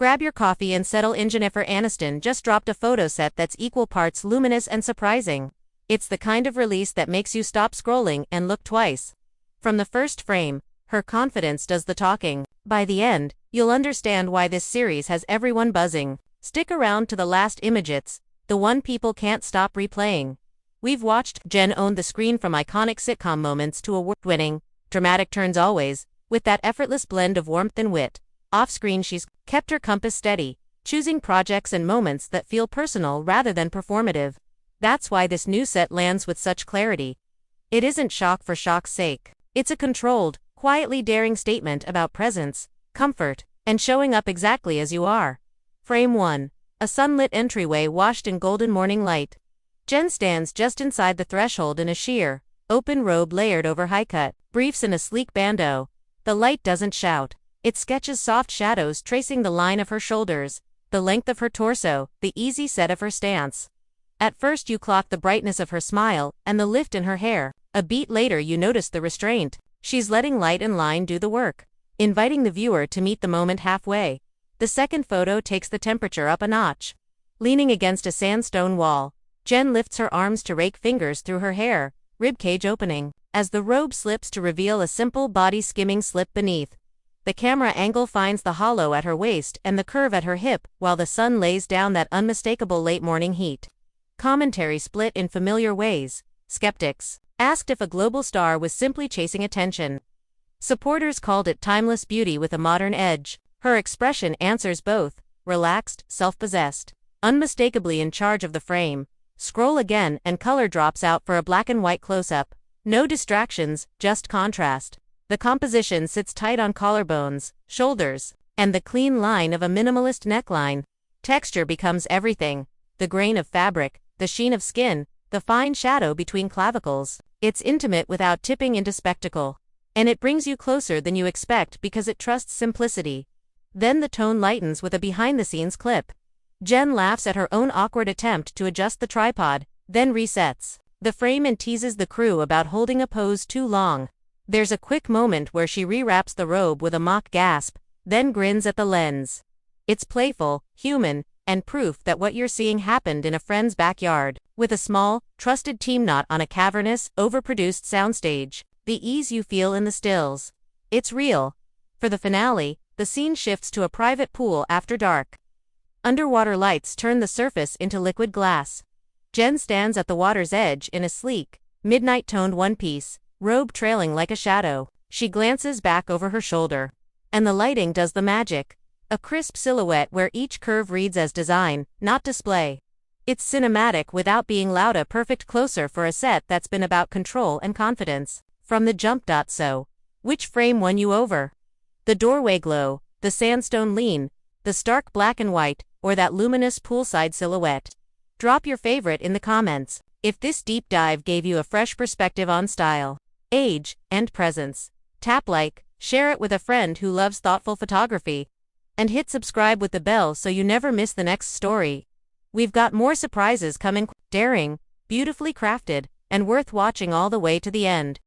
Grab your coffee and settle in. Jennifer Aniston just dropped a photo set that's equal parts luminous and surprising. It's the kind of release that makes you stop scrolling and look twice. From the first frame, her confidence does the talking. By the end, you'll understand why this series has everyone buzzing. Stick around to the last image. It's the one people can't stop replaying. We've watched Jen own the screen from iconic sitcom moments to award-winning, dramatic turns, always with that effortless blend of warmth and wit. Off-screen, she's kept her compass steady, choosing projects and moments that feel personal rather than performative. That's why this new set lands with such clarity. It isn't shock for shock's sake. It's a controlled, quietly daring statement about presence, comfort, and showing up exactly as you are. Frame 1. A sunlit entryway washed in golden morning light. Jen stands just inside the threshold in a sheer, open robe layered over high-cut briefs and a sleek bandeau. The light doesn't shout. It sketches soft shadows tracing the line of her shoulders, the length of her torso, the easy set of her stance. At first you clock the brightness of her smile and the lift in her hair. A beat later you notice the restraint. She's letting light and line do the work, inviting the viewer to meet the moment halfway. The second photo takes the temperature up a notch. Leaning against a sandstone wall, Jen lifts her arms to rake fingers through her hair, ribcage opening, as the robe slips to reveal a simple body skimming slip beneath. The camera angle finds the hollow at her waist and the curve at her hip, while the sun lays down that unmistakable late morning heat. Commentary split in familiar ways. Skeptics asked if a global star was simply chasing attention. Supporters called it timeless beauty with a modern edge. Her expression answers both, relaxed, self-possessed, unmistakably in charge of the frame. Scroll again and color drops out for a black and white close-up. No distractions, just contrast. The composition sits tight on collarbones, shoulders, and the clean line of a minimalist neckline. Texture becomes everything. The grain of fabric, the sheen of skin, the fine shadow between clavicles. It's intimate without tipping into spectacle. And it brings you closer than you expect because it trusts simplicity. Then the tone lightens with a behind-the-scenes clip. Jen laughs at her own awkward attempt to adjust the tripod, then resets the frame and teases the crew about holding a pose too long. There's a quick moment where she rewraps the robe with a mock gasp, then grins at the lens. It's playful, human, and proof that what you're seeing happened in a friend's backyard, with a small, trusted team, not on a cavernous, overproduced soundstage. The ease you feel in the stills. It's real. For the finale, the scene shifts to a private pool after dark. Underwater lights turn the surface into liquid glass. Jen stands at the water's edge in a sleek, midnight-toned one-piece, robe trailing like a shadow. She glances back over her shoulder. And the lighting does the magic. A crisp silhouette where each curve reads as design, not display. It's cinematic without loud. A perfect closer for a set that's been about control and confidence. From the jump. So, which frame won you over? The doorway glow, the sandstone lean, the stark black and white, or that luminous poolside silhouette? Drop your favorite in the comments. If this deep dive gave you a fresh perspective on style, age, and presence, tap like, share it with a friend who loves thoughtful photography, and hit subscribe with the bell so you never miss the next story. We've got more surprises coming, daring, beautifully crafted, and worth watching all the way to the end.